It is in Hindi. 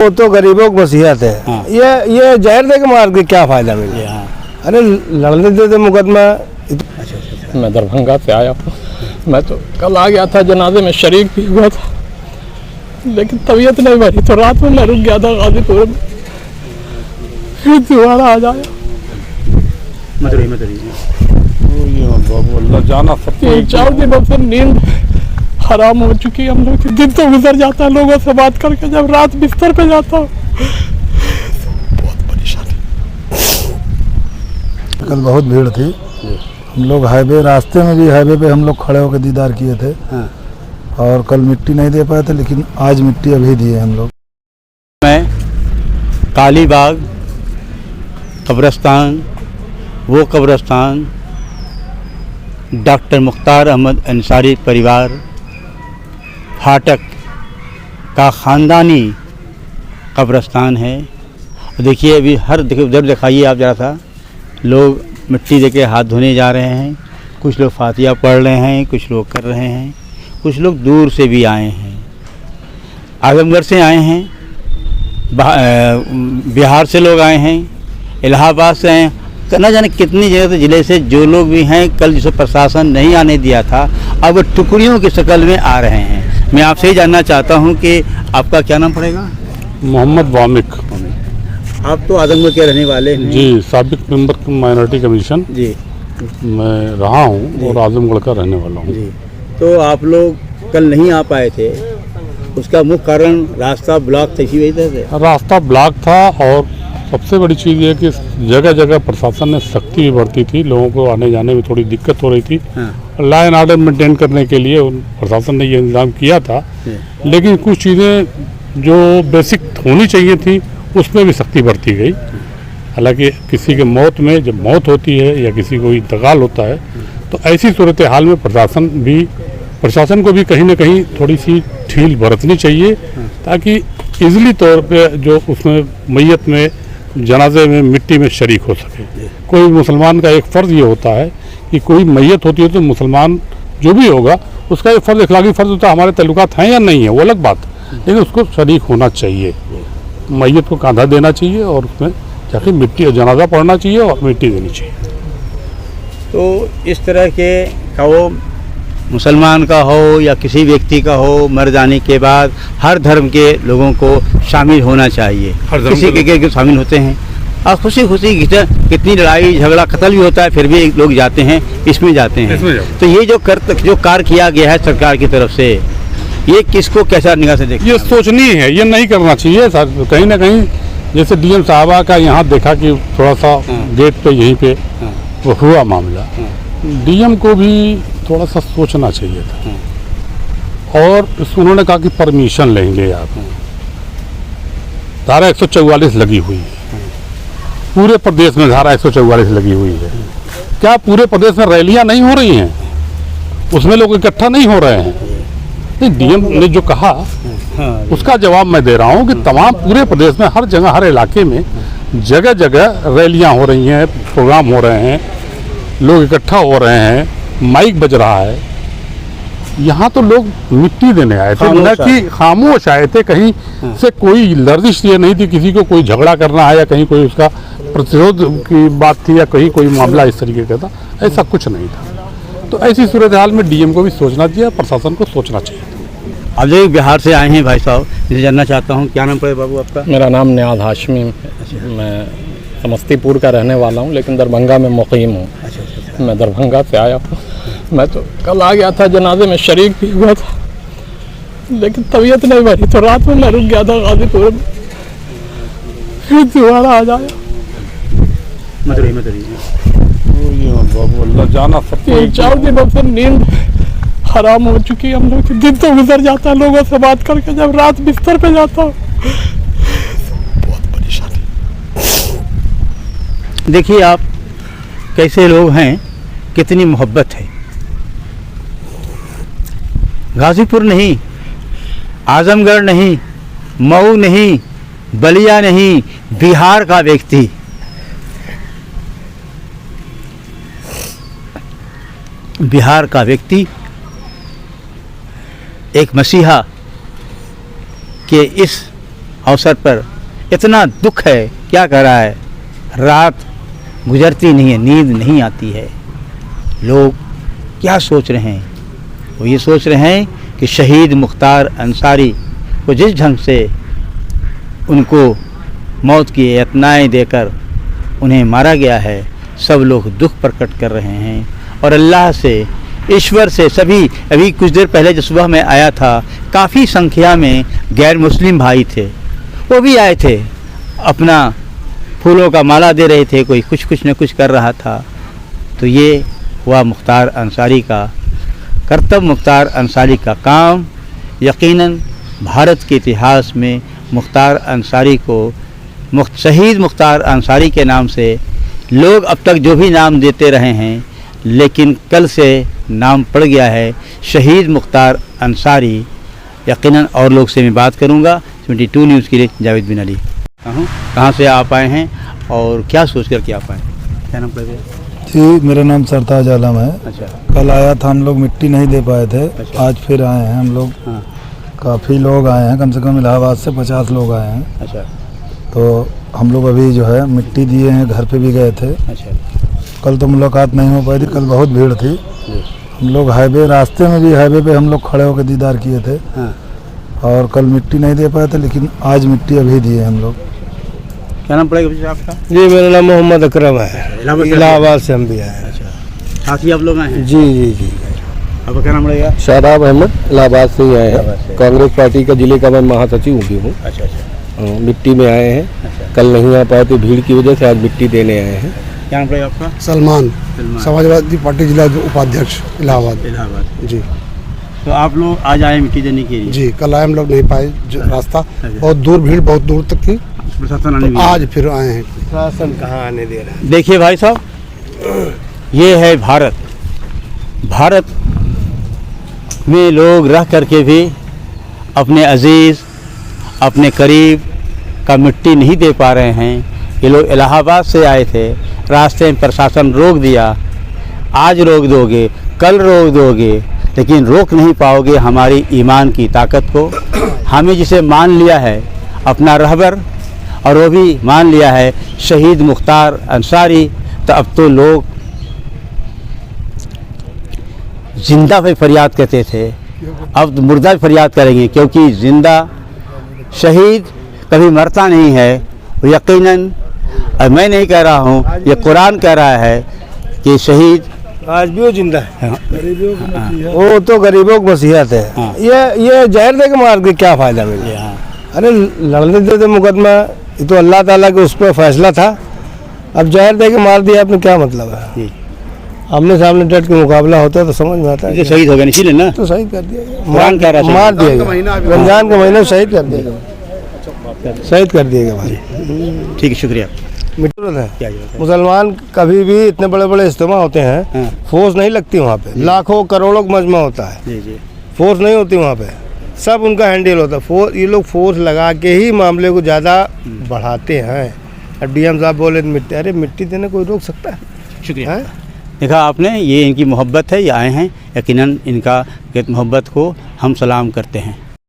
वो तो गरीबों की वसीयत है। हाँ। ये जहर दे के मार के क्या फायदा मिले। हाँ। अरे लड़ने देते मुकदमा। मैं दरभंगा से आया हूँ। मैं तो कल आ गया था, जनाजे में शरीक भी हुआ था, लेकिन तबीयत नहीं बनी तो रात में मैं रुक गया था गाजीपुर में, फिर दोबारा आ जाया। अल्लाह जाना सब 3-4 दिनों से नींद हराम हो चुकी है हम लोग की। दिन तो गुजर जाता है लोगों से बात करके, जब रात बिस्तर पे जाता हूँ बहुत परेशानी। कल बहुत भीड़ थी। हम लोग रास्ते में भी हाईवे पे हम लोग खड़े होकर दीदार किए थे। हाँ। और कल मिट्टी नहीं दे पाए थे, लेकिन आज मिट्टी अभी दिए हम लोग। मैं कालीबाग कब्रिस्तान, वो कब्रिस्तान डॉक्टर मुख्तार अहमद अंसारी परिवार फाटक का ख़ानदानी कब्रिस्तान है। देखिए अभी हर जब दिखाइए आप ज़रा सा, लोग मिट्टी देके हाथ धोने जा रहे हैं, कुछ लोग फातिया पढ़ रहे हैं, कुछ लोग कर रहे हैं, कुछ लोग दूर से भी आए हैं, आजमगढ़ से आए हैं, बिहार से लोग आए हैं, इलाहाबाद से आए हैं, न जाने कितनी जगह ज़िले से जो लोग भी हैं। कल जिसे प्रशासन नहीं आने दिया था, अब वो टुकड़ियों की शक्ल में आ रहे हैं। मैं आपसे ही जानना चाहता हूं कि आपका क्या नाम पड़ेगा? मोहम्मद वामिक। आप तो आजमगढ़ के रहने वाले हैं। जी, साबिक मेंबर माइनॉरिटी कमीशन जी मैं रहा हूं और आजमगढ़ का रहने वाला हूं। जी। तो आप लोग कल नहीं आ पाए थे, उसका मुख्य कारण रास्ता ब्लॉक था, इसी वजह से? रास्ता ब्लॉक था और सबसे बड़ी चीज़ ये कि जगह जगह प्रशासन ने सख्ती भी बरती थी, लोगों को आने जाने में थोड़ी दिक्कत हो रही थी। हाँ। लॉ एंड ऑर्डर मेंटेन करने के लिए प्रशासन ने ये इंतजाम किया था, लेकिन कुछ चीज़ें जो बेसिक होनी चाहिए थी उसमें भी सख्ती बरती गई। हालांकि किसी के मौत में जब मौत होती है या किसी को इंतकाल होता है तो ऐसी सूरत हाल में प्रशासन को भी कहीं ना कहीं थोड़ी सी ढील बरतनी चाहिए, ताकि इजली तौर पे जो उसमें मैयत में जनाजे में मिट्टी में शरीक हो सके। कोई मुसलमान का एक फ़र्ज़ ये होता है कि कोई मैयत होती है तो मुसलमान जो भी होगा उसका एक फ़र्ज़, इखलाकी फ़र्ज़ होता है, हमारे तल्लुकात हैं या नहीं है वो अलग बात, लेकिन उसको शरीक होना चाहिए, मैयत को कांधा देना चाहिए और उसमें जाके मिट्टी और जनाजा पढ़ना चाहिए और मिट्टी देनी चाहिए। तो इस तरह के का वो मुसलमान का हो या किसी व्यक्ति का हो, मर जाने के बाद हर धर्म के लोगों को शामिल होना चाहिए। किसी के शामिल होते हैं और खुशी खुशी कितनी लड़ाई झगड़ा कत्ल भी होता है, फिर भी लोग जाते हैं, इसमें जाते हैं। तो ये जो कार्य किया गया है सरकार की तरफ से, ये किसको कैसा निगाह से देखते हैं? ये सोचनी है, ये नहीं करना चाहिए कहीं ना कहीं। जैसे डीएम साहबा का यहाँ देखा कि थोड़ा सा गेट पे यहीं पे वो हुआ मामला, डीएम को भी थोड़ा सा सोचना चाहिए था। और उन्होंने कहा कि परमिशन लेंगे आप, धारा 144 लगी हुई है पूरे प्रदेश में, धारा 144 लगी हुई है। क्या पूरे प्रदेश में रैलियां नहीं हो रही हैं, उसमें लोग इकट्ठा नहीं हो रहे हैं? नहीं, डीएम ने जो कहा उसका जवाब मैं दे रहा हूं कि तमाम पूरे प्रदेश में हर जगह हर इलाके में जगह जगह रैलियां हो रही हैं, प्रोग्राम हो रहे हैं, लोग इकट्ठा हो रहे हैं, माइक बज रहा है। यहाँ तो लोग मिट्टी देने आए थे, न कि खामोश आए थे। कहीं से कोई लर्जिश ये नहीं थी किसी को कोई झगड़ा करना है या कहीं कोई उसका प्रतिरोध की बात थी या कहीं कोई मामला इस तरीके का था, ऐसा कुछ नहीं था। तो ऐसी सूरत हाल में डीएम को भी सोचना चाहिए, प्रशासन को सोचना चाहिए। अब जो बिहार से आए हैं भाई साहब, मैं जानना चाहता हूँ क्या नाम पड़े बाबू आपका? मेरा नाम नियाज़ हाशमी है। मैं समस्तीपुर का रहने वाला हूँ, लेकिन दरभंगा में मुक़ीम हूँ। मैं दरभंगा से आया हूँ। मैं तो कल आ गया था, जनाजे में शरीक भी हुआ था, लेकिन तबीयत नहीं बनी तो रात में मैं रुक गया था गाजीपुर में, फिर दोबारा आ जाया। अल्लाह जाना सब 3-4 दिनों से नींद हराम हो चुकी है हम लोग की। दिन तो गुजर जाता है लोगों से बात करके, जब रात बिस्तर पे जाता हूँ बहुत परेशानी। देखिए आप कैसे लोग हैं, कितनी मोहब्बत है। गाजीपुर नहीं, आजमगढ़ नहीं, मऊ नहीं, बलिया नहीं, बिहार का व्यक्ति एक मसीहा के इस अवसर पर इतना दुख है, क्या कर रहा है, रात गुजरती नहीं है, नींद नहीं आती है। लोग क्या सोच रहे हैं? वो ये सोच रहे हैं कि शहीद मुख्तार अंसारी को जिस ढंग से उनको मौत की यातनाएं देकर उन्हें मारा गया है, सब लोग दुख प्रकट कर रहे हैं और अल्लाह से, ईश्वर से सभी, अभी कुछ देर पहले जो सुबह में आया था, काफ़ी संख्या में गैर मुस्लिम भाई थे, वो भी आए थे, अपना फूलों का माला दे रहे थे, कोई कुछ न कुछ कर रहा था। तो ये हुआ मुख्तार अंसारी का कर्तव्य, मुख्तार अंसारी का काम। यकीनन भारत के इतिहास में मुख्तार अंसारी को शहीद मुख्तार अंसारी के नाम से लोग अब तक जो भी नाम देते रहे हैं, लेकिन कल से नाम पड़ गया है शहीद मुख्तार अंसारी। यकीनन और लोग से मैं बात करूंगा। 22 न्यूज़ के लिए जावेद बिन अली। कहाँ से आप आए हैं और क्या सोच कर के आप आए? क्या नाम पड़ेगा? जी, मेरा नाम सरताज आलम है। अच्छा, कल आया था, हम लोग मिट्टी नहीं दे पाए थे। अच्छा। आज फिर आए हैं हम लोग। हाँ, काफ़ी लोग आए हैं, कम से कम इलाहाबाद से 50 लोग आए हैं। अच्छा, तो हम लोग अभी जो है मिट्टी दिए हैं, घर पे भी गए थे। अच्छा, कल तो मुलाकात नहीं हो पाई थी, कल बहुत भीड़ थी। जी, हम लोग हाईवे, रास्ते में भी हाईवे पे हम लोग खड़े होकर दीदार किए थे। हाँ। और कल मिट्टी नहीं दे पाए थे, लेकिन आज मिट्टी अभी दिए हम लोग। क्या नाम पड़ेगा भैया आपका? जी, मेरा नाम मोहम्मद अकरम है, इलाहाबाद से? इलाहाबाद से हम भी आए हैं। अच्छा, साथ ही आप लोग आए हैं? जी जी जी। आपका क्या नाम पड़ेगा? शादाब अहमद इलाहाबाद से ही आए इलाहाबाद से। हैं। कांग्रेस पार्टी का जिले का मैं महासचिव भी हूँ। अच्छा, अच्छा, मिट्टी में आए हैं, अच्छा। कल नहीं आ पाए थे भीड़ की वजह से, आज मिट्टी देने आए हैं। क्या नाम पड़ेगा आपका? सलमान, सलमान। समाजवादी पार्टी जिला उपाध्यक्ष इलाहाबाद। इलाहाबाद। जी तो आप लोग आज आए मिट्टी देने के लिए? जी, कल आए हम लोग नहीं पाए, रास्ता बहुत दूर, भीड़ बहुत दूर तक थी। प्रशासन आने तो भी आज फिर आए हैं। शासन कहाँ आने दे रहा है? देखिए भाई साहब, ये है भारत। भारत में लोग रह करके भी अपने अजीज़, अपने करीब का मिट्टी नहीं दे पा रहे हैं। ये लोग इलाहाबाद से आए थे, रास्ते में प्रशासन रोक दिया। आज रोक दोगे, कल रोक दोगे, लेकिन रोक नहीं पाओगे हमारी ईमान की ताकत को। हमें जिसे मान लिया है अपना रहबर, और वो भी मान लिया है शहीद मुख्तार अंसारी, तो अब तो लोग जिंदा पे फरियाद करते थे, अब तो मुर्दा भी फरियाद करेंगे, क्योंकि जिंदा शहीद कभी मरता नहीं है। यकीनन मैं नहीं कह रहा हूँ, ये कुरान कह रहा है कि शहीद आज भी वो जिंदा है। हाँ, वो तो गरीबों की मसीहत है। हाँ। ये जहर दे के मार के क्या फायदा मिले? हाँ, अरे लड़ने देते मुकदमा, ये तो अल्लाह ताला के उस पर फैसला था। अब जहर दे के मार दिया, आपने क्या मतलब है? जी। आमने सामने डट के मुकाबला होता है तो समझ में आता है। ये शहीद हो गए इसीलिए ना, तो शहीद कर दिया गया, कुरान कह रहा था। मार दिया गया, रमजान का महीना शहीद कर दिया गया, शहीद कर दिया गया भाई। ठीक है, शुक्रिया। मिट्टी है। क्या जरूरत है? मुसलमान कभी भी इतने बड़े बड़े इज्तिमा होते हैं, हाँ। फोर्स नहीं लगती वहाँ पे, लाखों करोड़ों का मजमा होता है, जी जी, फोर्स नहीं होती वहाँ पे, सब उनका हैंडल होता है। ये लोग फोर्स लगा के ही मामले को ज़्यादा बढ़ाते हैं। अब डीएम साहब बोले मिट्टी, अरे मिट्टी देने कोई रोक सकता है? शुक्रिया। हैं? देखा आपने, ये इनकी मोहब्बत है, ये आए हैं। यकीनन इनका मोहब्बत को हम सलाम करते हैं।